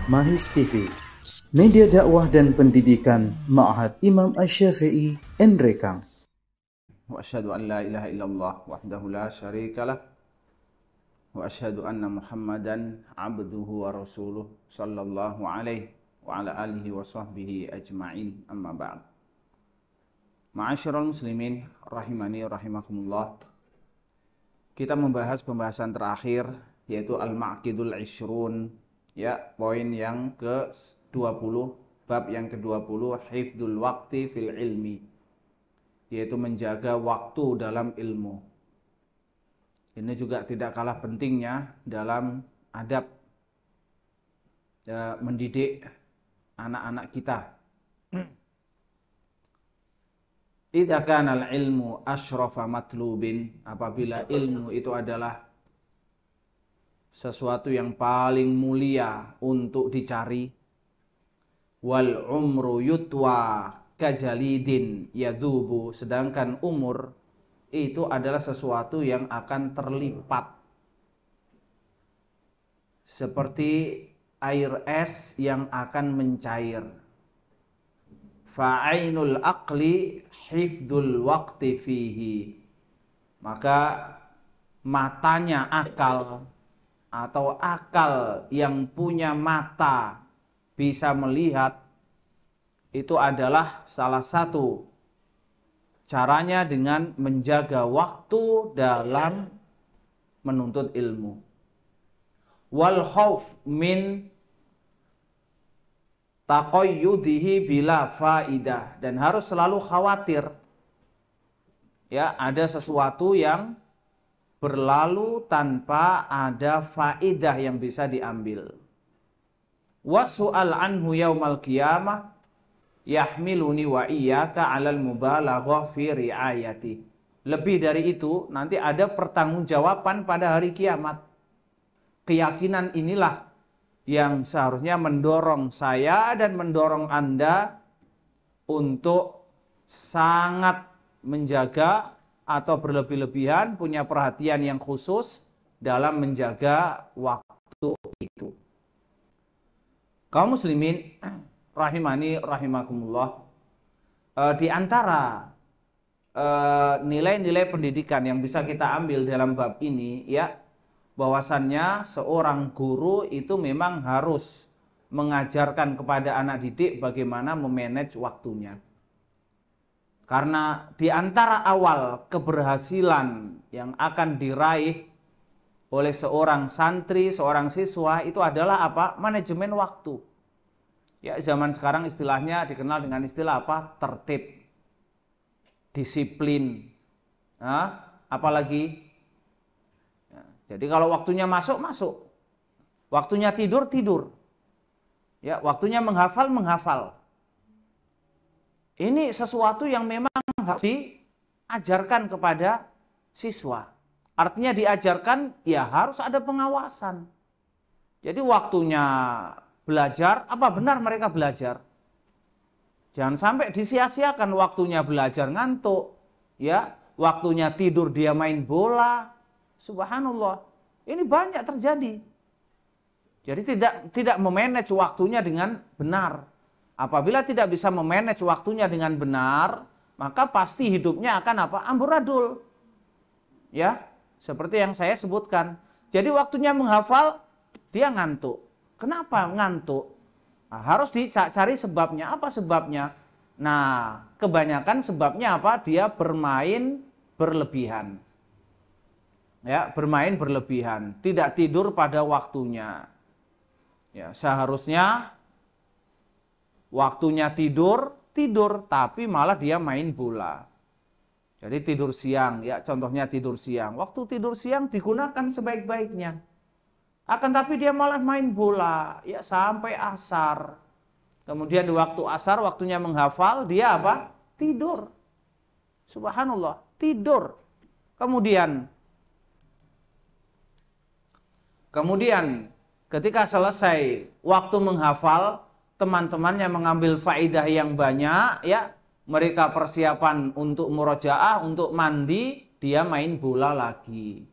Mahis TV, media dakwah dan pendidikan Ma'had Imam Asy-Syafi'i Nrekang. Wa asyhadu an la ilaha illallah wahdahu la syarikalah wa asyhadu anna Muhammadan abduhu wa rasuluh sallallahu alaihi wa ala alihi wa sahbihi ajma'in, amma ba'd. Ma'asyiral muslimin rahimani rahimakumullah. Kita membahas pembahasan terakhir yaitu Al-Ma'qidul Ishrun, ya, poin yang ke-20, bab yang ke-20, hifdzul waqti fil ilmi, yaitu menjaga waktu dalam ilmu. Ini juga tidak kalah pentingnya dalam adab mendidik anak-anak kita. Idza kana al-ilmu asyrafa matlubin, apabila ilmu itu adalah sesuatu yang paling mulia untuk dicari, wal umru yutwa kajalidin yadhubu, sedangkan umur itu adalah sesuatu yang akan terlipat seperti air es yang akan mencair. Fa'ainul aqli hifdzul waqti fihi, maka matanya akal atau akal yang punya mata bisa melihat itu adalah salah satu caranya dengan menjaga waktu dalam menuntut ilmu. Wal khauf min taqayyudihi bila faidah, dan harus selalu khawatir, ya, ada sesuatu yang berlalu tanpa ada faidah yang bisa diambil. Wasu'al anhu yaumal qiyamah yahmiluni wa iyyaka 'alal mubalaghah fi riayati. Lebih dari itu, nanti ada pertanggungjawaban pada hari kiamat. Keyakinan inilah yang seharusnya mendorong saya dan mendorong Anda untuk sangat menjaga atau berlebih-lebihan, punya perhatian yang khusus dalam menjaga waktu itu. Kaum muslimin rahimani rahimakumullah, di antara nilai-nilai pendidikan yang bisa kita ambil dalam bab ini, ya, bahwasannya seorang guru itu memang harus mengajarkan kepada anak didik bagaimana memanage waktunya. Karena di antara awal keberhasilan yang akan diraih oleh seorang santri, seorang siswa itu adalah apa? Manajemen waktu. Ya, zaman sekarang istilahnya dikenal dengan istilah apa? Tertib, disiplin. Nah, apalagi? Ya, jadi kalau waktunya masuk, masuk. Waktunya tidur, tidur. Ya, waktunya menghafal, menghafal. Ini sesuatu yang memang harus diajarkan kepada siswa. Artinya diajarkan, ya harus ada pengawasan. Jadi waktunya belajar, apa benar mereka belajar? Jangan sampai disia-siakan waktunya belajar ngantuk, ya, waktunya tidur dia main bola. Subhanallah, ini banyak terjadi. Jadi tidak memanage waktunya dengan benar. Apabila tidak bisa memanage waktunya dengan benar, maka pasti hidupnya akan apa? Amburadul. Ya, seperti yang saya sebutkan. Jadi waktunya menghafal, dia ngantuk. Kenapa ngantuk? Nah, harus dicari sebabnya. Apa sebabnya? Nah, kebanyakan sebabnya apa? Dia bermain berlebihan. Ya, bermain berlebihan, tidak tidur pada waktunya. Ya, seharusnya waktunya tidur, tapi malah dia main bola. Jadi tidur siang, ya, contohnya tidur siang. Waktu tidur siang digunakan sebaik-baiknya. Akan tapi dia malah main bola, ya, sampai asar. Kemudian di waktu asar, waktunya menghafal, dia apa? Tidur. Subhanallah, tidur. Kemudian ketika selesai waktu menghafal, teman-temannya mengambil faidah yang banyak, ya, mereka persiapan untuk murojaah, untuk mandi, dia main bola lagi.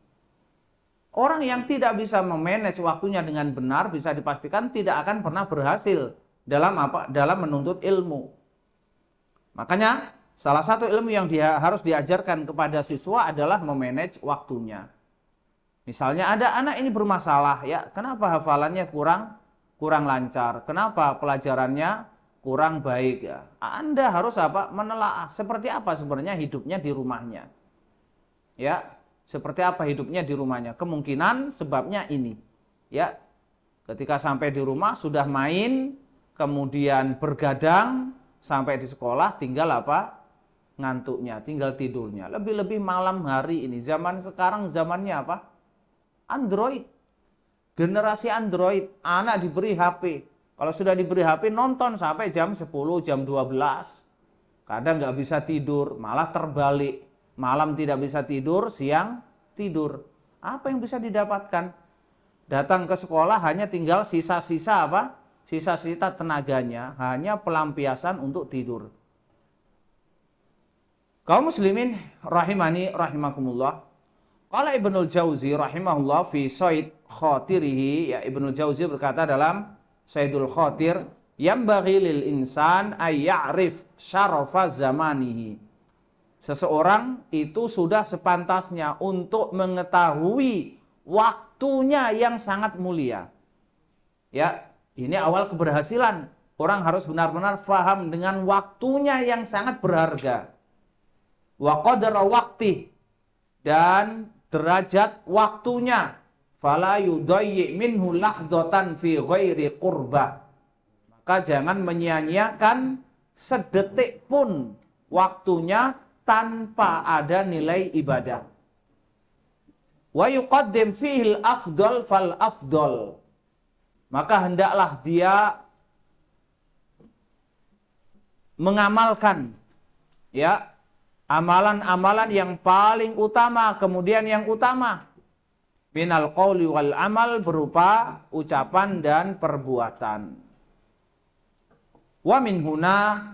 Orang yang tidak bisa memanage waktunya dengan benar bisa dipastikan tidak akan pernah berhasil dalam apa? Dalam menuntut ilmu. Makanya salah satu ilmu yang harus diajarkan kepada siswa adalah memanage waktunya. Misalnya ada anak ini bermasalah, ya, kenapa hafalannya kurang lancar? Kenapa pelajarannya kurang baik? Ya, Anda harus apa? Menelaah seperti apa sebenarnya hidupnya di rumahnya. Ya, seperti apa hidupnya di rumahnya? Kemungkinan sebabnya ini. Ya, ketika sampai di rumah sudah main, kemudian bergadang, sampai di sekolah tinggal apa? Ngantuknya, tinggal tidurnya. Lebih-lebih malam hari ini. Zaman sekarang zamannya apa? Android. Generasi Android. Anak diberi HP. Kalau sudah diberi HP nonton sampai jam 10, jam 12. Kadang nggak bisa tidur, malah terbalik. Malam tidak bisa tidur, siang tidur. Apa yang bisa didapatkan? Datang ke sekolah hanya tinggal sisa-sisa apa? Sisa-sisa tenaganya hanya pelampiasan untuk tidur. Kaum muslimin rahimani rahimakumullah. Qala Ibnul Jauzi rahimahullah fi Said Khatirihi, ya, Ibnul Jauzi berkata dalam Saidul Khatir, yambaghi lil insan ay ya'rif syarafa zamanihi. Seseorang itu sudah sepantasnya untuk mengetahui waktunya yang sangat mulia. Ya, ini awal keberhasilan. Orang harus benar-benar faham dengan waktunya yang sangat berharga. Wa qadra waqti, dan derajat waktunya. Fala yudayyi minhu lahdatan fi ghairi qurba. Maka jangan menyia-nyiakan sedetik pun waktunya tanpa ada nilai ibadah. Wa yuqaddim fihi al-afdal fal afdal. Maka hendaklah dia mengamalkan, ya, amalan-amalan yang paling utama, kemudian yang utama. Minal qawli wal amal, berupa ucapan dan perbuatan. Wa min huna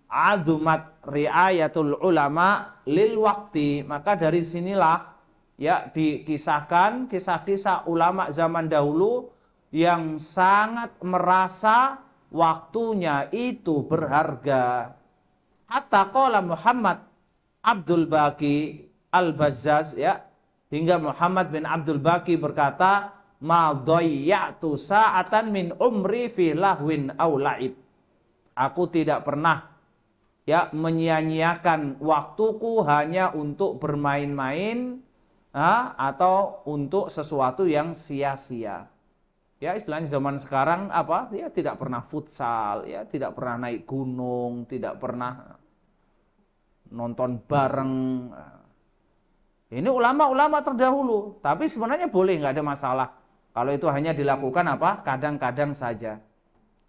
azumat riayatul ulama lil waqti. Maka dari sinilah, ya, dikisahkan kisah-kisah ulama zaman dahulu yang sangat merasa waktunya itu berharga. Hatta qala Muhammad Abdul Baqi Al-Bazzaz, ya, hingga Muhammad bin Abdul Baqi berkata, ma dhayya'tu sa'atan min umri fi lahwin aw la'ib. Aku tidak pernah, ya, menyia-nyiakan waktuku hanya untuk bermain-main, atau untuk sesuatu yang sia-sia. Ya, istilahnya zaman sekarang apa? Ya, tidak pernah futsal, ya, tidak pernah naik gunung, tidak pernah nonton bareng. Ini ulama-ulama terdahulu, tapi sebenarnya boleh, nggak ada masalah. Kalau itu hanya dilakukan apa? Kadang-kadang saja.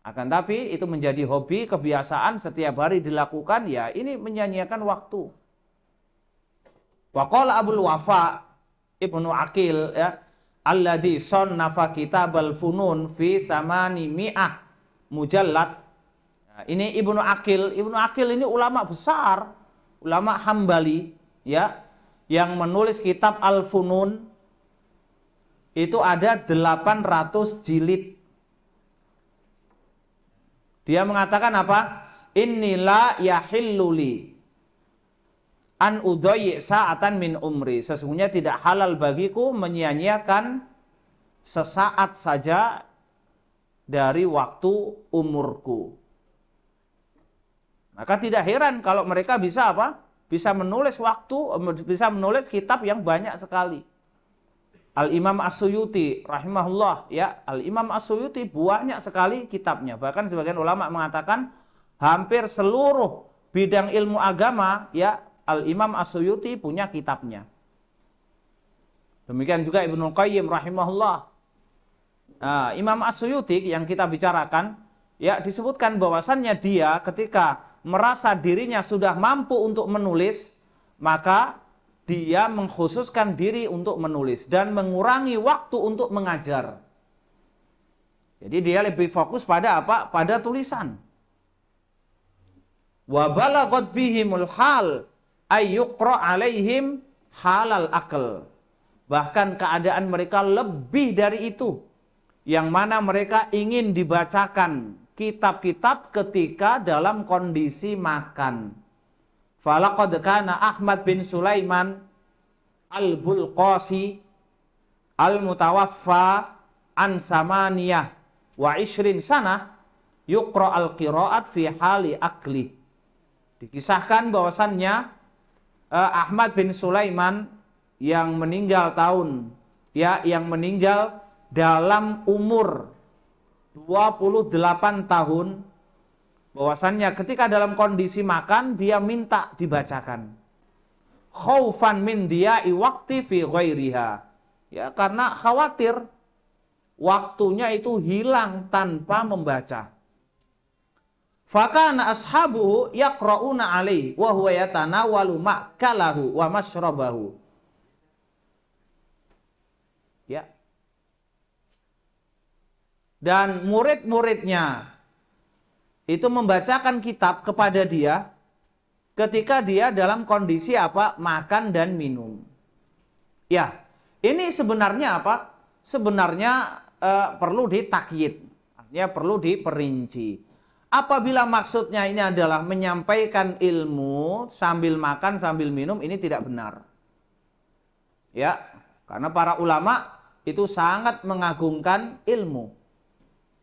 Akan tapi itu menjadi hobi, kebiasaan setiap hari dilakukan, ya ini menyanyiakan waktu. Wa qala Abul Wafa Ibnu Aqil, ya, alladzi sannafa kitabal funun fi thamani mi'ah mujallad. Nah, ini Ibnu Aqil. Ibnu Aqil ini ulama besar, ulama Hambali, ya, yang menulis kitab Al-Funun. Itu ada 800 jilid. Dia mengatakan apa? Innila yahilluli an udayyi sa'atan min umri. Sesungguhnya tidak halal bagiku menyia-nyiakan sesaat saja dari waktu umurku. Maka tidak heran kalau mereka bisa apa? Bisa menulis bisa menulis kitab yang banyak sekali. Al-Imam As-Suyuti rahimahullah, ya, Al-Imam As-Suyuti banyak sekali kitabnya. Bahkan sebagian ulama mengatakan hampir seluruh bidang ilmu agama, ya, Al-Imam As-Suyuti punya kitabnya. Demikian juga Ibnu Qayyim rahimahullah. Imam As-Suyuti yang kita bicarakan, ya, disebutkan bahwasannya dia ketika merasa dirinya sudah mampu untuk menulis, maka dia mengkhususkan diri untuk menulis dan mengurangi waktu untuk mengajar. Jadi dia lebih fokus pada apa? Pada tulisan. Wa balaghat bihimul hal ay yuqra alaihim halal aql. Bahkan keadaan mereka lebih dari itu. Yang mana mereka ingin dibacakan kitab-kitab ketika dalam kondisi makan. Falaqad kana Ahmad bin Sulaiman al-Bulqasi al-mutawaffa an samaniyah wa ishrin sana yuqra al-qiraat fi hali akli. Dikisahkan bahwasannya Ahmad bin Sulaiman yang meninggal dalam umur 28 tahun, bahwasannya ketika dalam kondisi makan dia minta dibacakan. Khaufan min diya'i waqti fi ghairiha. Ya, karena khawatir waktunya itu hilang tanpa membaca. Fakana ashabuhu yaqra'una alaihi wa huwa yatanawalu ma'kalahu wa mashrabahu. Ya. Dan murid-muridnya itu membacakan kitab kepada dia ketika dia dalam kondisi apa? Makan dan minum. Ya, ini sebenarnya apa? Sebenarnya perlu ditakyid, artinya perlu diperinci. Apabila maksudnya ini adalah menyampaikan ilmu sambil makan, sambil minum, ini tidak benar. Ya, karena para ulama itu sangat mengagungkan ilmu.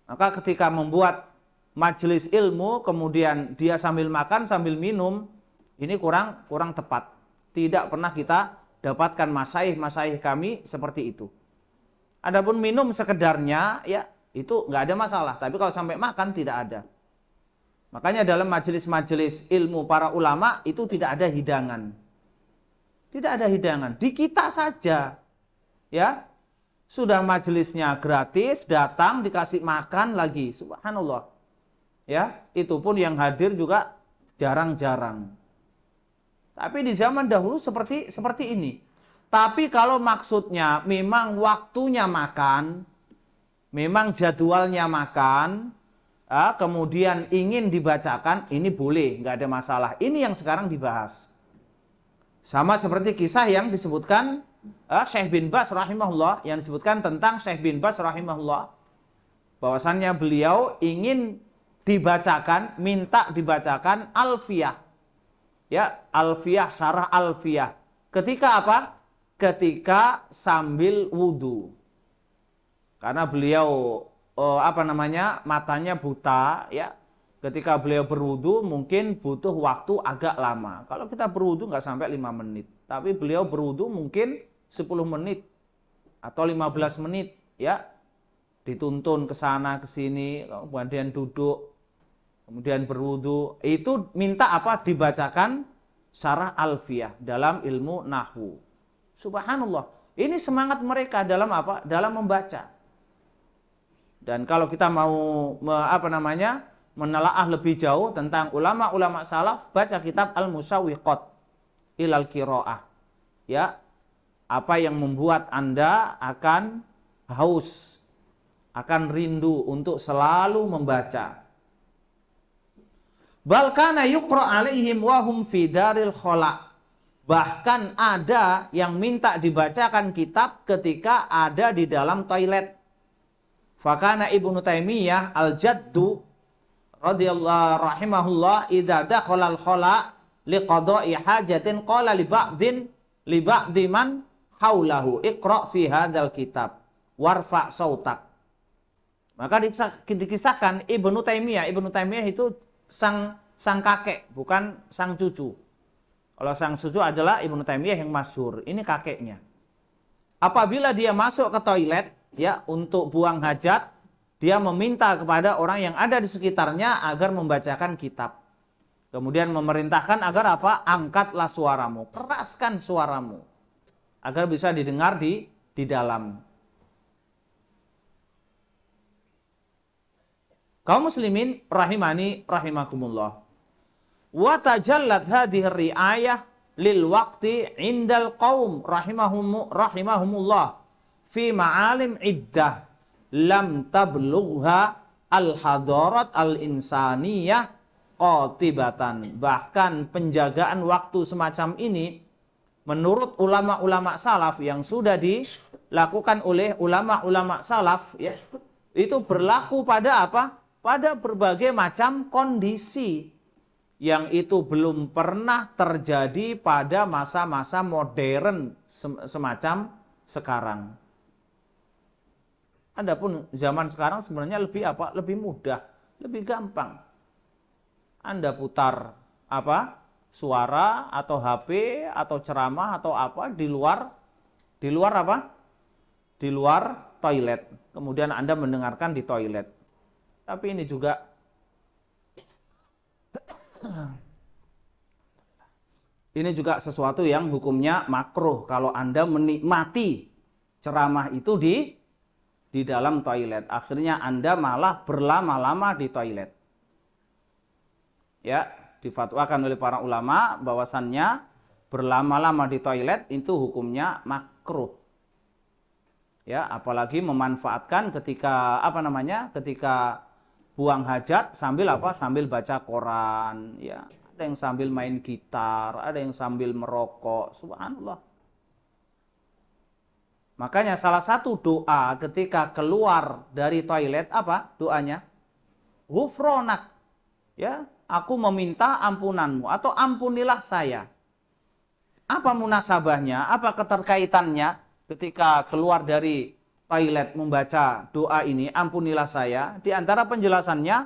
Maka ketika membuat majelis ilmu, kemudian dia sambil makan, sambil minum, ini kurang tepat. Tidak pernah kita dapatkan masaih kami seperti itu. Adapun minum sekedarnya, ya itu nggak ada masalah. Tapi kalau sampai makan tidak ada. Makanya dalam majelis-majelis ilmu para ulama itu tidak ada hidangan. Tidak ada hidangan. Di kita saja, ya sudah majelisnya gratis, datang dikasih makan lagi. Subhanallah. Ya, itu pun yang hadir juga jarang-jarang. Tapi di zaman dahulu seperti ini. Tapi kalau maksudnya memang waktunya makan, memang jadwalnya makan, kemudian ingin dibacakan, ini boleh, nggak ada masalah. Ini yang sekarang dibahas. Sama seperti kisah yang disebutkan Syekh bin Baz rahimahullah, yang disebutkan tentang Syekh bin Baz rahimahullah, bahwasannya beliau ingin dibacakan, minta dibacakan Alfiyah. Ya, Alfiyah, syarah Alfiyah. Ketika apa? Ketika sambil wudhu. Karena beliau matanya buta, ya. Ketika beliau berwudu mungkin butuh waktu agak lama. Kalau kita berwudu nggak sampai 5 menit, tapi beliau berwudu mungkin 10 menit atau 15 menit, ya. Dituntun ke sana ke sini, kemudian duduk, kemudian berwudu. Itu minta apa? Dibacakan syarah Alfiyah dalam ilmu nahwu. Subhanallah. Ini semangat mereka dalam apa? Dalam membaca. Dan kalau kita mau menelaah lebih jauh tentang ulama-ulama salaf, baca kitab Al-Musawwiqat ilal Qiraah. Ya. Apa yang membuat Anda akan haus, akan rindu untuk selalu membaca. Bal kana yuqra alaihim wa hum fi daril khala. Bahkan ada yang minta dibacakan kitab ketika ada di dalam toilet. Fakana Ibnu Taimiyah al-Jaddu radhiyallahu rahimahullah idza dakhala al-khala liqada'i hajatin qala li ba'di man haulahu iqra fi hadzal kitab warfa sautak. Maka dikisahkan Ibnu Taimiyah itu sang kakek, bukan sang cucu. Kalau sang cucu adalah Ibnu Taimiyah yang masyhur, ini kakeknya. Apabila dia masuk ke toilet, ya, untuk buang hajat, dia meminta kepada orang yang ada di sekitarnya agar membacakan kitab. Kemudian memerintahkan agar apa? Angkatlah suaramu, keraskan suaramu, agar bisa didengar di dalam. Kaum muslimin rahimani rahimakumullah. Wa tajallat hadhihi riayah lil waqti indal qaum rahimahumullah fi ma'alim iddah lam tablugha al-hadarat al-insaniyah qatibatan. Bahkan penjagaan waktu semacam ini menurut ulama-ulama salaf yang sudah dilakukan oleh ulama-ulama salaf, ya, itu berlaku pada apa? Pada berbagai macam kondisi yang itu belum pernah terjadi pada masa-masa modern semacam sekarang. Adapun zaman sekarang sebenarnya lebih apa? Lebih mudah, lebih gampang. Anda putar apa? Suara atau HP atau ceramah atau apa di luar apa? Di luar toilet. Kemudian Anda mendengarkan di toilet. Tapi ini juga sesuatu yang hukumnya makruh kalau Anda menikmati ceramah itu di dalam toilet. Akhirnya Anda malah berlama-lama di toilet. Ya, difatwakan oleh para ulama bahwasannya berlama-lama di toilet itu hukumnya makruh. Ya, apalagi memanfaatkan ketika ketika buang hajat sambil apa? Sambil baca koran, ya. Ada yang sambil main gitar, ada yang sambil merokok. Subhanallah. Makanya salah satu doa ketika keluar dari toilet apa doanya? Ghufronak. Ya, aku meminta ampunanmu atau ampunilah saya. Apa munasabahnya? Apa keterkaitannya ketika keluar dari toilet membaca doa ini, ampunilah saya? Di antara penjelasannya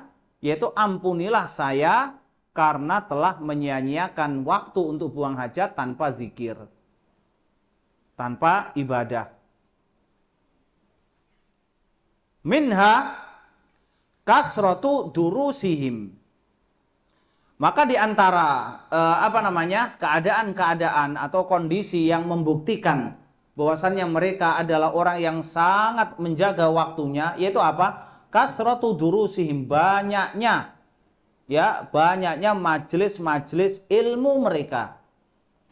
yaitu ampunilah saya karena telah menyia-nyiakan waktu untuk buang hajat tanpa zikir, tanpa ibadah. Minha kasratu durusihim. Maka di antara keadaan-keadaan atau kondisi yang membuktikan bahwasannya mereka adalah orang yang sangat menjaga waktunya, yaitu apa? Kasratu durusihim, banyaknya majelis-majelis ilmu mereka.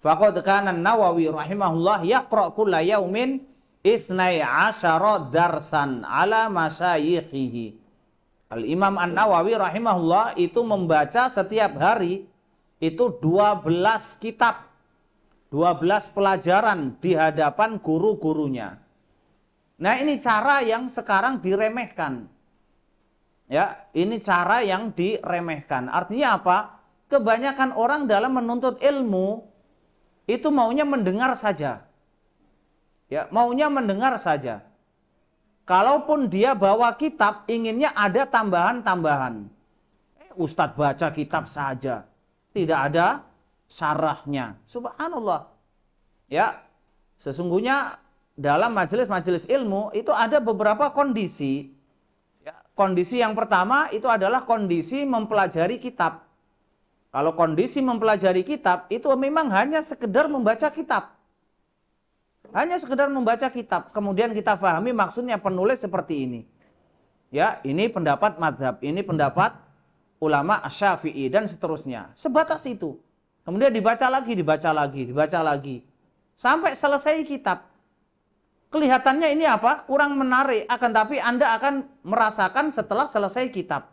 Faqad kana Nawawi rahimahullah yaqra kulla yaumin 12 darsan ala masyayikhihi. Al-Imam An-Nawawi rahimahullah itu membaca setiap hari itu 12 kitab, 12 pelajaran di hadapan guru-gurunya. Nah, ini cara yang sekarang diremehkan. Ya, ini cara yang diremehkan. Artinya apa? Kebanyakan orang dalam menuntut ilmu itu maunya mendengar saja. Ya, maunya mendengar saja. Kalaupun dia bawa kitab, inginnya ada tambahan-tambahan. Ustadz baca kitab saja, tidak ada syarahnya. Subhanallah. Ya, sesungguhnya dalam majelis-majelis ilmu itu ada beberapa kondisi. Ya, kondisi yang pertama itu adalah kondisi mempelajari kitab. Kalau kondisi mempelajari kitab itu memang hanya sekedar membaca kitab. Hanya sekedar membaca kitab, kemudian kita pahami maksudnya penulis seperti ini. Ya, ini pendapat madhab, ini pendapat ulama Asy-Syafi'i dan seterusnya. Sebatas itu. Kemudian dibaca lagi. Sampai selesai kitab. Kelihatannya ini apa? Kurang menarik, akan tapi Anda akan merasakan setelah selesai kitab.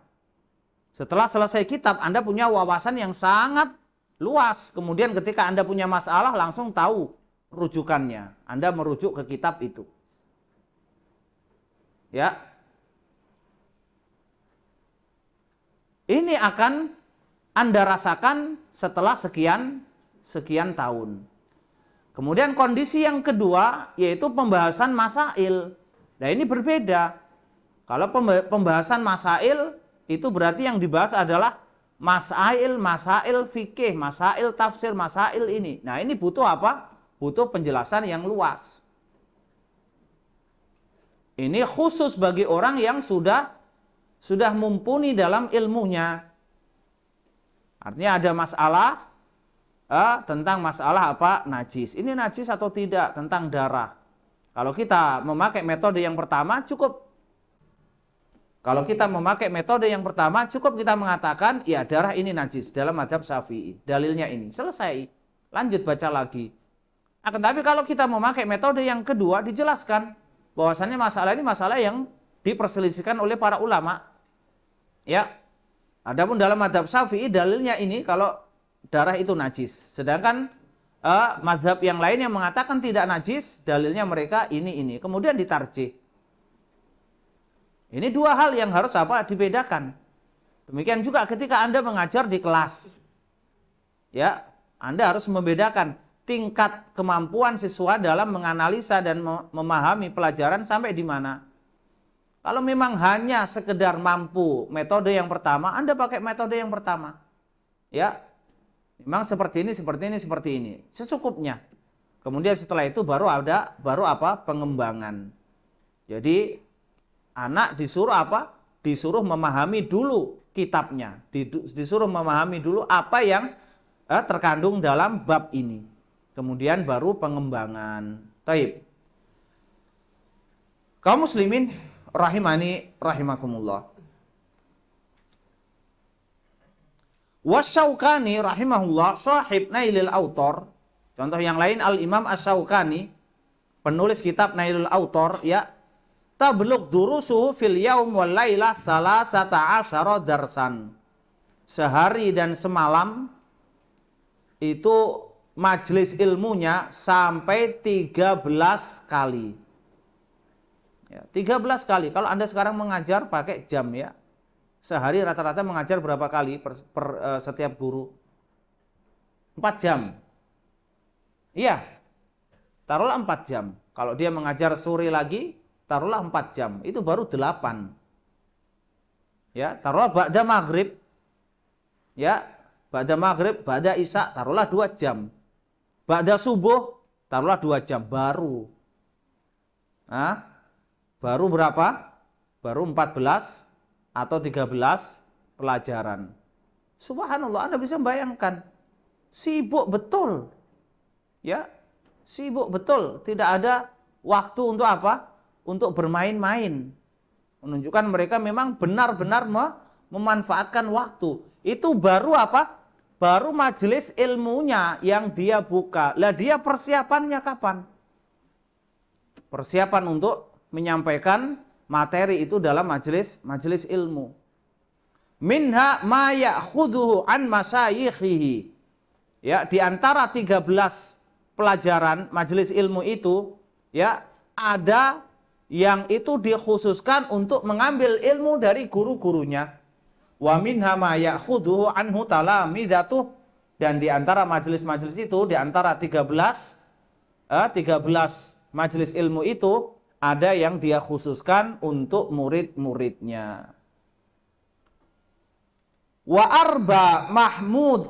Setelah selesai kitab, Anda punya wawasan yang sangat luas. Kemudian ketika Anda punya masalah, langsung tahu rujukannya. Anda merujuk ke kitab itu. Ya. Ini akan Anda rasakan setelah sekian tahun. Kemudian kondisi yang kedua yaitu pembahasan masail. Nah, ini berbeda. Kalau pembahasan masail itu berarti yang dibahas adalah masail fikih, masail tafsir, masail ini. Nah, ini butuh apa? Butuh penjelasan yang luas. Ini khusus bagi orang yang sudah mumpuni dalam ilmunya. Artinya ada masalah tentang masalah apa? Najis. Ini najis atau tidak? Tentang darah. Kalau kita memakai metode yang pertama cukup. Kalau kita memakai metode yang pertama cukup kita mengatakan ya darah ini najis dalam mazhab Syafi'i. Dalilnya ini. Selesai. Lanjut baca lagi. Akan tapi kalau kita memakai metode yang kedua dijelaskan bahwasannya masalah ini masalah yang diperselisihkan oleh para ulama. Ya. Adapun dalam mazhab Syafi'i dalilnya ini kalau darah itu najis. Sedangkan mazhab yang lain yang mengatakan tidak najis, dalilnya mereka ini. Kemudian ditarjih. Ini dua hal yang harus dibedakan. Demikian juga ketika Anda mengajar di kelas. Ya, Anda harus membedakan tingkat kemampuan siswa dalam menganalisa dan memahami pelajaran sampai di mana. Kalau memang hanya sekedar mampu metode yang pertama, Anda pakai metode yang pertama. Ya. Memang seperti ini, secukupnya. Kemudian setelah itu baru pengembangan. Jadi anak disuruh Disuruh memahami dulu kitabnya, disuruh memahami dulu apa yang terkandung dalam bab ini. Kemudian baru pengembangan. Taib. Kaum muslimin rahimani rahimakumullah. Wasyaukani rahimahullah sahib Nailil Autor. Contoh yang lain Al-Imam Asyaukani, penulis kitab Nailil Autor, ya. Tablugh durusuhu fil yaum wal lailah 13 darsan. Sehari dan semalam itu majelis ilmunya sampai 13 kali. Ya, 13 kali. Kalau Anda sekarang mengajar pakai jam, ya. Sehari rata-rata mengajar berapa kali setiap guru? 4 jam. Iya. Taruhlah 4 jam. Kalau dia mengajar sore lagi, taruhlah 4 jam. Itu baru 8. Ya, taruhlah ba'da maghrib. Ya, ba'da maghrib, ba'da isya, taruhlah 2 jam. Ba'da subuh, taruhlah 2 jam. Baru. Nah, baru berapa? Baru 14 atau 13 pelajaran. Subhanallah, Anda bisa bayangkan. Sibuk betul. Ya, sibuk betul. Tidak ada waktu untuk apa? Untuk bermain-main. Menunjukkan mereka memang benar-benar memanfaatkan waktu. Itu baru apa? Baru majelis ilmunya yang dia buka. Lah dia persiapannya kapan? Persiapan untuk menyampaikan materi itu dalam majelis ilmu. Minha ma ya'khudhuhu an masyayikhihi. Ya, di antara 13 pelajaran majelis ilmu itu, ya, ada yang itu dikhususkan untuk mengambil ilmu dari guru-gurunya. Wa minha ma ya'khudhuhu anhu talamidatuh, dan di antara majelis-majelis itu, di antara 13 majelis ilmu itu, ada yang dia khususkan untuk murid-muridnya. Wa arba Mahmud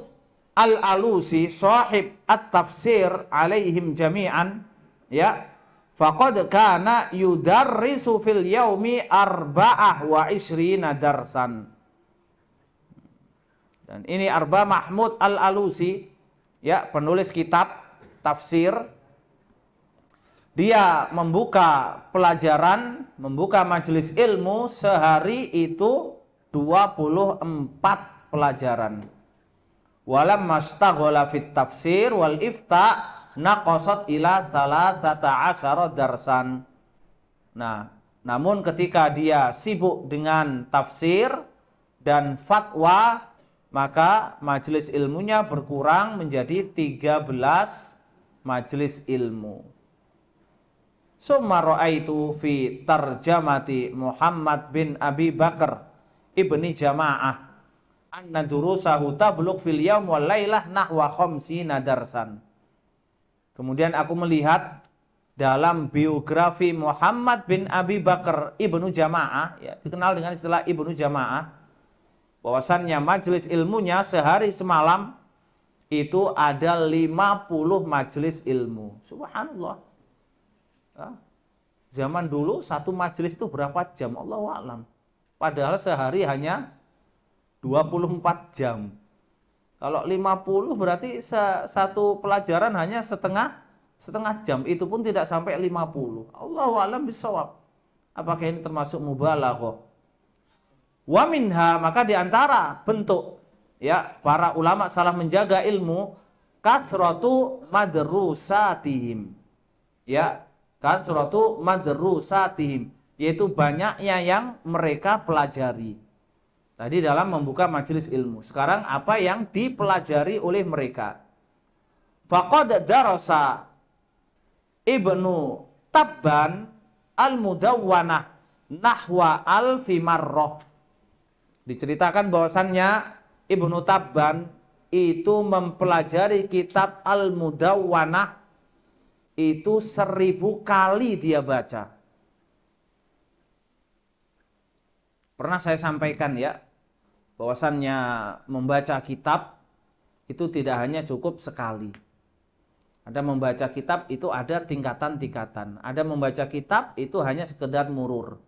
Al-Alusi sahib at-tafsir alaihim jami'an, ya, faqad kana yudarrisu fil yaumi 24 darsan. Dan ini Arba Mahmud Al-Alusi, ya, penulis kitab tafsir. Dia membuka pelajaran, membuka majelis ilmu sehari itu 24 pelajaran. Walam mastaghala fit tafsir wal ifta naqasat ila 13 darsan. Nah, namun ketika dia sibuk dengan tafsir dan fatwa, maka majelis ilmunya berkurang menjadi 13 majelis ilmu. Summa ra'aitu fi tarjamati Muhammad bin Abi Bakar ibni Jama'ah anna durusahu tablugh fil yaum wal lailah nahwa 50 darsan. Kemudian aku melihat dalam biografi Muhammad bin Abi Bakar ibnu Jama'ah, ya, dikenal dengan istilah ibnu Jama'ah, bahwasannya majelis ilmunya sehari semalam itu ada 50 majelis ilmu. Subhanallah. Zaman dulu satu majelis itu berapa jam? Allahu a'lam. Padahal sehari hanya 24 jam. Kalau 50 berarti satu pelajaran hanya setengah jam. Itu pun tidak sampai 50. Allahu a'lam bishawab. Apakah ini termasuk mubalaghah? Wa minha, maka di antara bentuk, ya, para ulama salah menjaga ilmu, kathratu madrusatihim. Ya, kathratu madrusatihim, yaitu banyaknya yang mereka pelajari. Tadi dalam membuka majelis ilmu. Sekarang apa yang dipelajari oleh mereka? Faqad darasa Ibnu Tabban al-Mudawwanah nahwa alfi marrah. Diceritakan bahwasannya Ibnu Tabban itu mempelajari kitab Al-Mudawwanah itu 1000 kali dia baca. Pernah saya sampaikan ya, bahwasannya membaca kitab itu tidak hanya cukup sekali. Ada membaca kitab itu ada tingkatan-tingkatan. Ada membaca kitab itu hanya sekedar murur,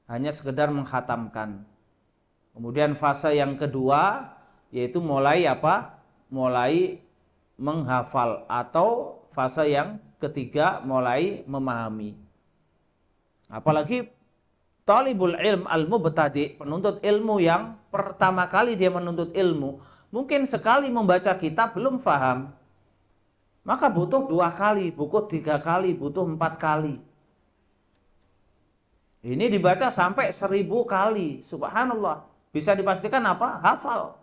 hanya sekedar menghatamkan. Kemudian fase yang kedua yaitu mulai apa? Mulai menghafal, atau fase yang ketiga mulai memahami. Apalagi talibul ilm al-mubtadi, penuntut ilmu yang pertama kali dia menuntut ilmu, mungkin sekali membaca kitab belum paham, maka butuh 2 kali, butuh 3 kali, butuh 4 kali. Ini dibaca sampai 1000 kali, subhanallah. Bisa dipastikan apa? Hafal.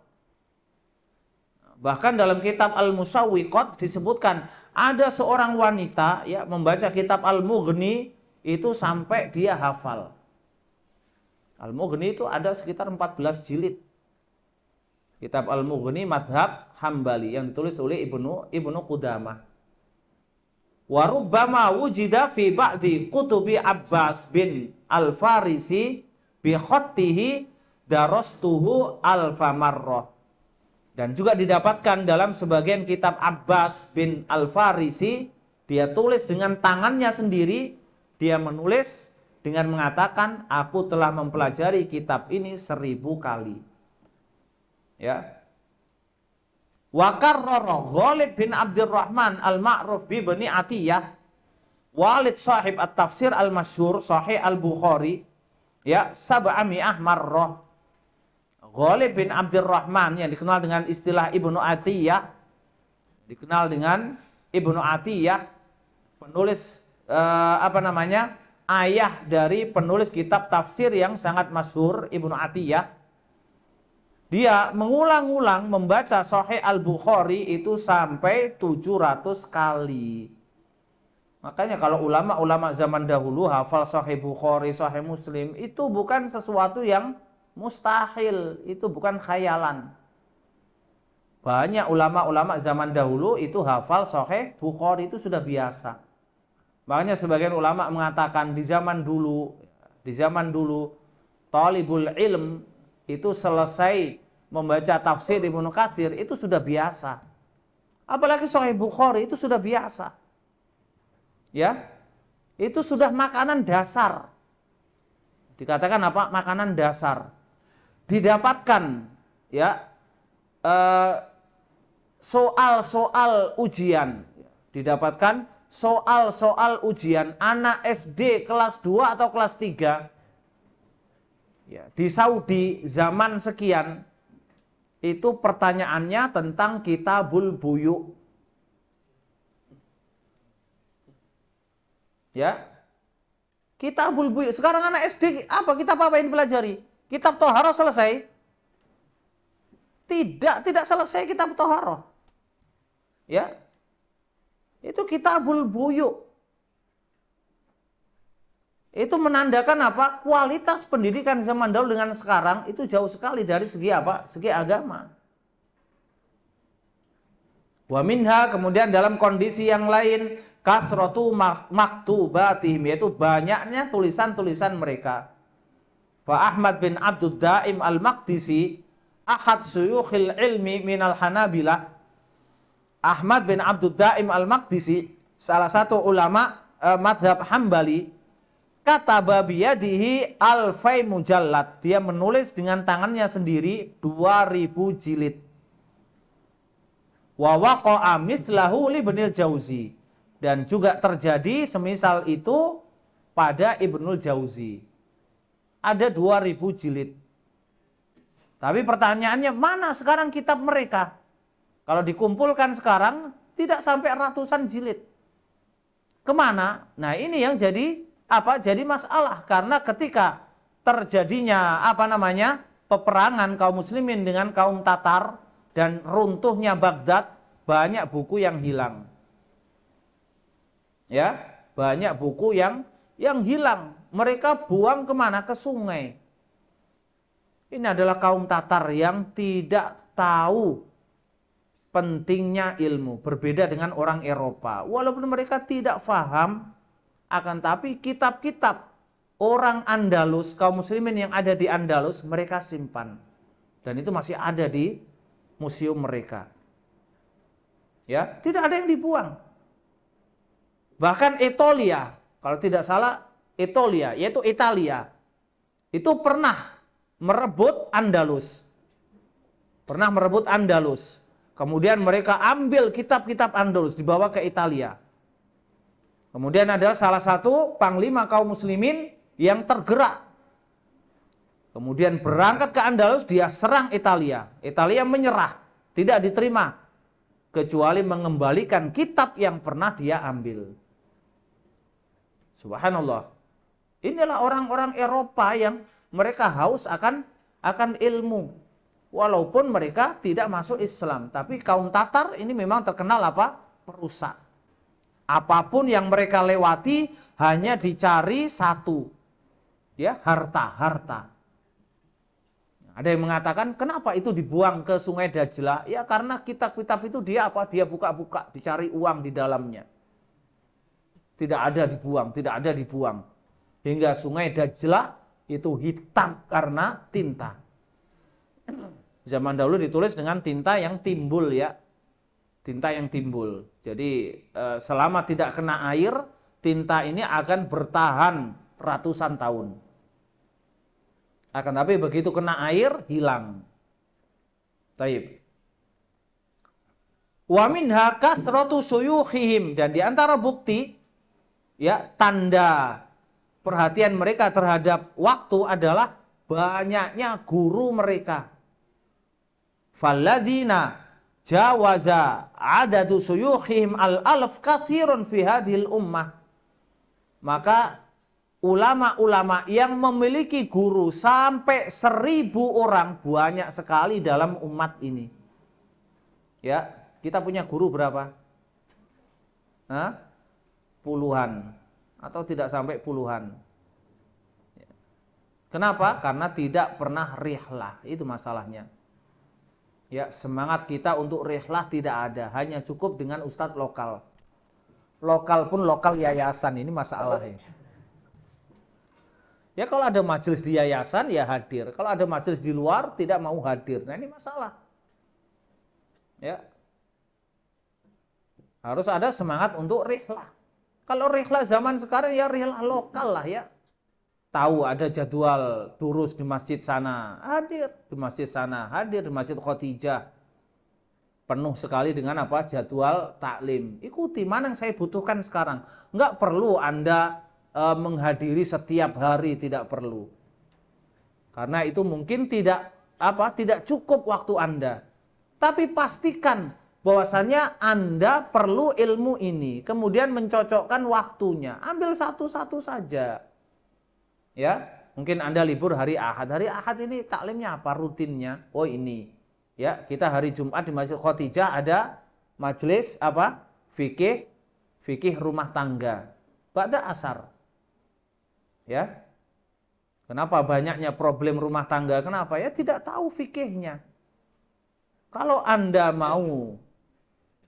Bahkan dalam kitab Al-Musawwiqat disebutkan ada seorang wanita ya membaca kitab Al-Mughni itu sampai dia hafal. Al-Mughni itu ada sekitar 14 jilid. Kitab Al-Mughni madhab Hambali yang ditulis oleh Ibnu Qudamah. Wa rubbama wujida fi ba'di kutubi Abbas bin Al-Farisi bi khattihi darastuhu alfa marrah. Dan juga didapatkan dalam sebagian kitab Abbas bin Al-Farisi, dia tulis dengan tangannya sendiri, dia menulis dengan mengatakan, aku telah mempelajari kitab ini 1000 kali. Ya. Wa karrara Ghalib bin Abdurrahman al-Ma'ruf bi Bani Atiyah, walid sahib at-tafsir al-masyhur Sahih al-Bukhari, ya, 700 marrah. Ghalib bin Abdurrahman yang dikenal dengan istilah Ibnu Atiyah, penulis ayah dari penulis kitab tafsir yang sangat masyhur, Ibnu Atiyah. Dia mengulang-ulang membaca Sahih Al-Bukhari itu sampai 700 kali. Makanya kalau ulama-ulama zaman dahulu hafal Sahih Bukhari, Sahih Muslim, itu bukan sesuatu yang mustahil, itu bukan khayalan. Banyak ulama-ulama zaman dahulu itu hafal Sahih Bukhari itu sudah biasa. Makanya sebagian ulama mengatakan di zaman dulu talibul ilm itu selesai membaca tafsir Ibnu Katsir itu sudah biasa. Apalagi Sahih Bukhari itu sudah biasa. Ya. Itu sudah makanan dasar. Dikatakan apa? Makanan dasar. Didapatkan ya soal-soal ujian, didapatkan soal-soal ujian anak SD kelas 2 atau kelas 3 ya, di Saudi zaman sekian, itu pertanyaannya tentang Kitabul Buyu. Ya. Kitabul Buyu. Sekarang anak SD apa kitab apa yang dipelajari? Kitab Toharoh selesai? Tidak selesai kitab Toharoh. Ya. Itu Kitabul Buyu. Itu menandakan apa? Kualitas pendidikan zaman dahulu dengan sekarang itu jauh sekali dari segi apa? Segi agama. Wa minha, kemudian dalam kondisi yang lain, kasratu maktubatihim, yaitu banyaknya tulisan-tulisan mereka. Fa Ahmad bin Abdud Daim al-Maqdisi, ahad suyukhil ilmi minal Hanabilah. Ahmad bin Abdud Daim al-Maqdisi, salah satu ulama madhab Hambali, kataba biyadihi alfai mujallad. Dia menulis dengan tangannya sendiri 2000 jilid. Wa waqa'a mithlahu li Ibnul Jauzi. Dan juga terjadi semisal itu pada Ibnul Jauzi. Ada 2000 jilid. Tapi pertanyaannya, mana sekarang kitab mereka? Kalau dikumpulkan sekarang, tidak sampai ratusan jilid. Kemana? Nah ini yang jadi apa? Jadi masalah. Karena ketika terjadinya peperangan kaum muslimin dengan kaum Tatar dan runtuhnya Baghdad, banyak buku yang hilang. Ya, banyak buku yang hilang. Mereka buang kemana? Ke sungai. Ini adalah kaum Tatar yang tidak tahu pentingnya ilmu. Berbeda dengan orang Eropa. Walaupun mereka tidak paham, akan tapi kitab-kitab orang Andalus, kaum muslimin yang ada di Andalus, mereka simpan. Dan itu masih ada di museum mereka. Ya, tidak ada yang dibuang. Bahkan Etolia, kalau tidak salah Etolia, yaitu Italia, itu pernah merebut Andalus. Pernah merebut Andalus. Kemudian mereka ambil kitab-kitab Andalus, dibawa ke Italia. Kemudian adalah salah satu panglima kaum muslimin yang tergerak. Kemudian berangkat ke Andalus, dia serang Italia. Italia menyerah, tidak diterima. Kecuali mengembalikan kitab yang pernah dia ambil. Subhanallah. Inilah orang-orang Eropa yang mereka haus akan ilmu. Walaupun mereka tidak masuk Islam. Tapi kaum Tatar ini memang terkenal apa? Perusak. Apapun yang mereka lewati hanya dicari satu. Ya, harta. Ada yang mengatakan, kenapa itu dibuang ke Sungai Dajlah? Ya karena kitab-kitab itu dia apa? Dia buka-buka, dicari uang di dalamnya. Tidak ada dibuang. Hingga Sungai Dajlah itu hitam karena tinta. Zaman dahulu ditulis dengan tinta yang timbul ya. Tinta yang timbul. Jadi selama tidak kena air, tinta ini akan bertahan ratusan tahun. Akan tapi begitu kena air, hilang. Taib. Wa minha kasratu suyukhihim, dan di antara bukti ya tanda perhatian mereka terhadap waktu adalah banyaknya guru mereka. Falladzina jawaza adadu suyukhihim al-alf katsirun fi hadhil ummah. Maka ulama-ulama yang memiliki guru sampai 1000 orang banyak sekali dalam umat ini. Ya, kita punya guru berapa? Hah? Puluhan atau tidak sampai puluhan. Kenapa? Karena tidak pernah rihlah, itu masalahnya. Ya, semangat kita untuk rihlah tidak ada, hanya cukup dengan ustadz lokal. Lokal pun lokal yayasan, ini masalahnya. Ya kalau ada majelis di yayasan ya hadir. Kalau ada majelis di luar tidak mau hadir. Nah ini masalah. Ya. Harus ada semangat untuk rihlah. Kalau rihlah zaman sekarang ya rihlah lokal lah ya. Tahu ada jadwal durus di masjid sana, hadir di masjid sana, hadir di masjid Khadijah. Penuh sekali dengan apa? Jadwal taklim. Ikuti mana yang saya butuhkan sekarang. Enggak perlu Anda menghadiri setiap hari, tidak perlu. Karena itu mungkin tidak cukup waktu Anda. Tapi pastikan bahwasannya Anda perlu ilmu ini, kemudian mencocokkan waktunya. Ambil satu-satu saja. Ya, mungkin Anda libur hari Ahad. Hari Ahad ini taklimnya apa? Rutinnya. Oh ini. Ya, kita hari Jumat di Masjid Khadijah ada majelis apa? Fikih rumah tangga. Ba'da asar. Ya. Kenapa banyaknya problem rumah tangga? Kenapa? Ya tidak tahu fikihnya. Kalau Anda mau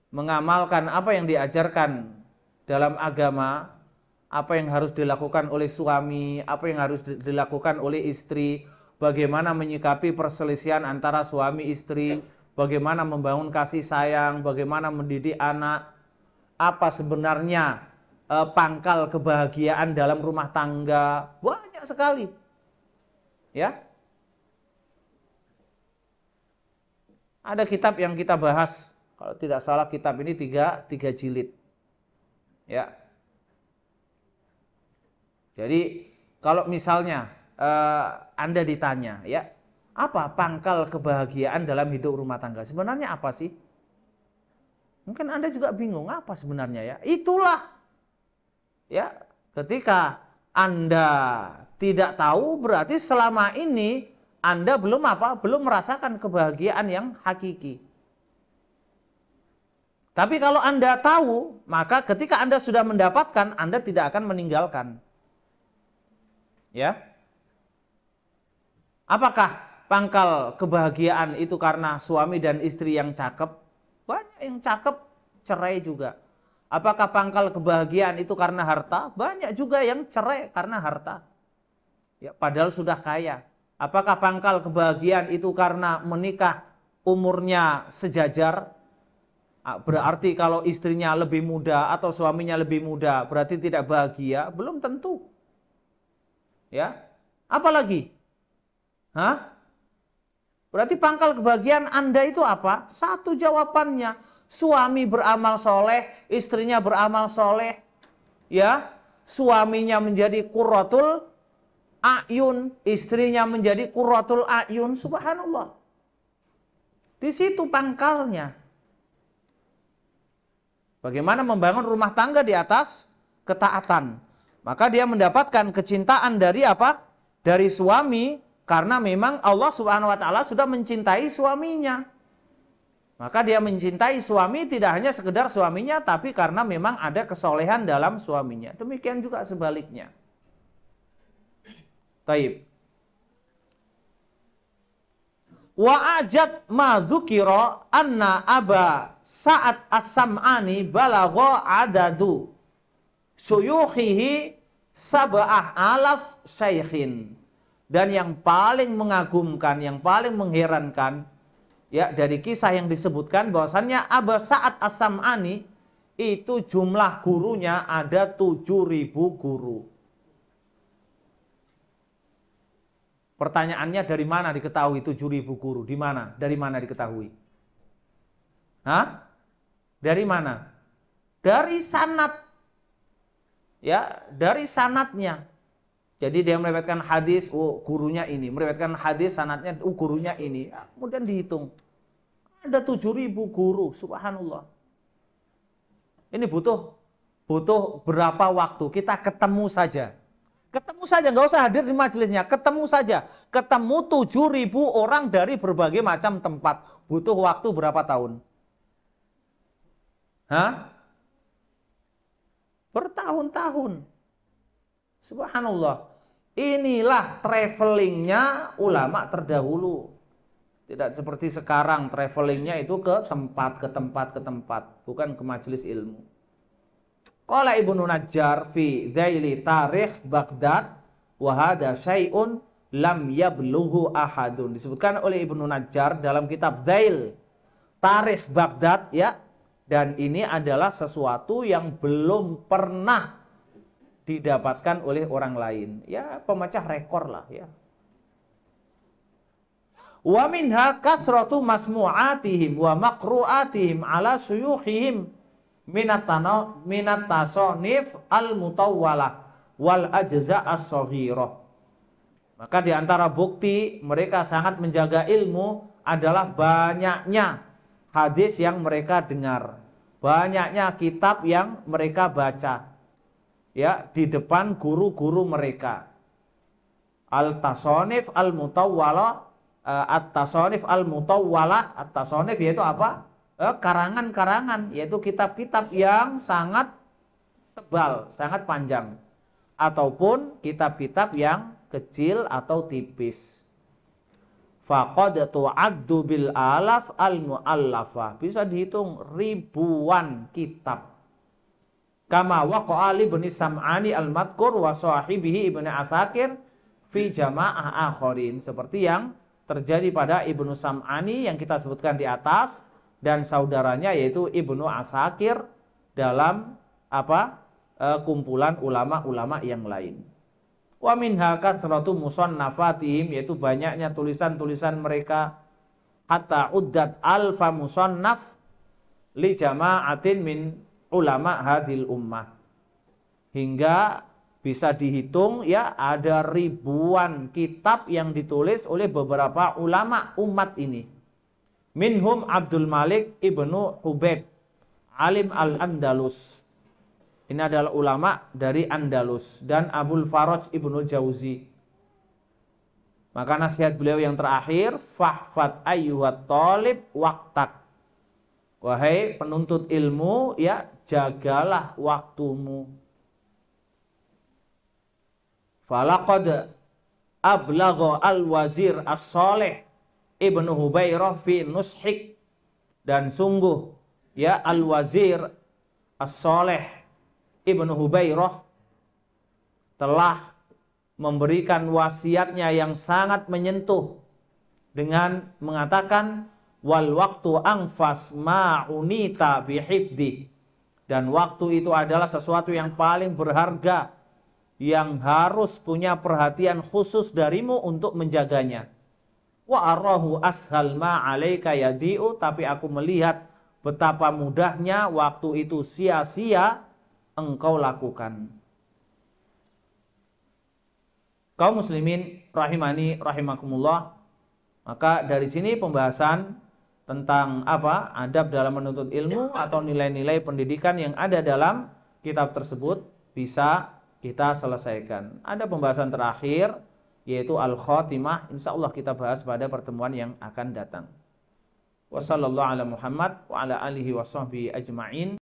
mengamalkan apa yang diajarkan dalam agama, apa yang harus dilakukan oleh suami, apa yang harus dilakukan oleh istri, bagaimana menyikapi perselisihan antara suami istri, bagaimana membangun kasih sayang, bagaimana mendidik anak, apa sebenarnya pangkal kebahagiaan dalam rumah tangga, banyak sekali. Ya. Ada kitab yang kita bahas, kalau tidak salah kitab ini tiga jilid. Ya. Jadi kalau misalnya Anda ditanya, ya, apa pangkal kebahagiaan dalam hidup rumah tangga? Sebenarnya apa sih? Mungkin Anda juga bingung, apa sebenarnya ya? Itulah. Ya, ketika Anda tidak tahu berarti selama ini Anda belum merasakan kebahagiaan yang hakiki. Tapi kalau Anda tahu, maka ketika Anda sudah mendapatkan, Anda tidak akan meninggalkan. Ya. Apakah pangkal kebahagiaan itu karena suami dan istri yang cakep? Banyak yang cakep cerai juga. Apakah pangkal kebahagiaan itu karena harta? Banyak juga yang cerai karena harta. Ya, padahal sudah kaya. Apakah pangkal kebahagiaan itu karena menikah umurnya sejajar? Berarti kalau istrinya lebih muda atau suaminya lebih muda, berarti tidak bahagia? Belum tentu. Ya, apalagi? Hah? Berarti pangkal kebahagiaan Anda itu apa? Satu jawabannya, suami beramal soleh, istrinya beramal soleh, ya, suaminya menjadi qurratul a'yun, istrinya menjadi qurratul a'yun, subhanallah. Di situ pangkalnya. Bagaimana membangun rumah tangga di atas ketaatan? Maka dia mendapatkan kecintaan dari apa? Dari suami, karena memang Allah Subhanahu wa taala sudah mencintai suaminya. Maka dia mencintai suami tidak hanya sekedar suaminya, tapi karena memang ada kesolehan dalam suaminya. Demikian juga sebaliknya. Taib. Wa ajad ma dzukira anna Aba Sa'ad As-Sam'ani balagha adadu suyukhihi sab'ah alaf syaikhin. Dan yang paling mengagumkan, yang paling mengherankan, ya, dari kisah yang disebutkan bahwasannya Aba Sa'ad As-Sam'ani itu jumlah gurunya ada 7.000 guru. Pertanyaannya, dari mana diketahui 7.000 guru? Di mana? Dari mana diketahui? Hah? Dari mana? Dari sanad. Ya, dari sanadnya. Jadi dia meriwayatkan hadis, oh gurunya ini, meriwayatkan hadis sanadnya, oh gurunya ini. Kemudian dihitung. Ada 7.000 guru, subhanallah. Ini butuh berapa waktu? Kita ketemu saja. Ketemu saja, nggak usah hadir di majelisnya. Ketemu saja. Ketemu 7.000 orang dari berbagai macam tempat. Butuh waktu berapa tahun? Hah? Bertahun-tahun. Subhanallah. Inilah travelingnya ulama terdahulu. Tidak seperti sekarang travelingnya itu ke tempat. Bukan ke majelis ilmu. Qala Ibnu Najjar fi Dhaili Tarikh Baghdad wa hadza syai'un lam yablughu ahadun. Disebutkan oleh Ibnu Najjar dalam kitab Dhail Tarikh Baghdad, ya. Dan ini adalah sesuatu yang belum pernah didapatkan oleh orang lain. Ya, pemecah rekor lah, ya. Wa minha kathratu masmu'atihim wa maqru'atihim ala suyukhihim minat tasonif al-mutawwalah wal ajza as-saghirah. Maka di antara bukti mereka sangat menjaga ilmu adalah banyaknya hadis yang mereka dengar, banyaknya kitab yang mereka baca, ya, di depan guru-guru mereka. Al-tasonif al-mutawwalah, at-tasonif al-mutawwalah, at-tasonif yaitu apa? Karangan-karangan, yaitu kitab-kitab yang sangat tebal, sangat panjang, ataupun kitab-kitab yang kecil atau tipis. Faqad tu'addu bil alaf al mu'allafah, bisa dihitung ribuan kitab. Kama waqa'a li Ibnu Sam'ani al-madhkur wa sahibihi Ibnu Asakir fi jama'ah akharin, seperti yang terjadi pada Ibnu Sam'ani yang kita sebutkan di atas dan saudaranya yaitu Ibnu Asakir dalam kumpulan ulama-ulama yang lain. Wa minha kathratu musannafatihim, yaitu banyaknya tulisan-tulisan mereka, hatta uddat alfa musannaf li jama'atin min ulama hadhil ummah, hingga bisa dihitung, ya, ada ribuan kitab yang ditulis oleh beberapa ulama umat ini. Minhum Abdul Malik ibnu Hubaib, alim al-Andalus. Ini adalah ulama dari Andalus. Dan Abul Faraj ibnu Jauzi. Maka nasihat beliau yang terakhir, fahfad ayyuhat talib waqtak. Wahai penuntut ilmu, ya jagalah waktumu. Falaqad ablagha al-wazir as-salih Ibnu Hubairah fi nushik, dan sungguh ya al-wazir as-salih Ibnu Hubairah telah memberikan wasiatnya yang sangat menyentuh dengan mengatakan wal waktu anfas ma'unita bihifdi, dan waktu itu adalah sesuatu yang paling berharga yang harus punya perhatian khusus darimu untuk menjaganya. Wa arahu ashal ma 'alaika yadi'u, tapi aku melihat betapa mudahnya waktu itu sia-sia engkau lakukan. Kaum muslimin rahimani rahimakumullah, maka dari sini pembahasan tentang apa? Adab dalam menuntut ilmu atau nilai-nilai pendidikan yang ada dalam kitab tersebut bisa kita selesaikan. Ada pembahasan terakhir yaitu al-khatimah, insyaallah kita bahas pada pertemuan yang akan datang. Wassallallahu ala Muhammad wa ala alihi wa sahbihi ajma'in.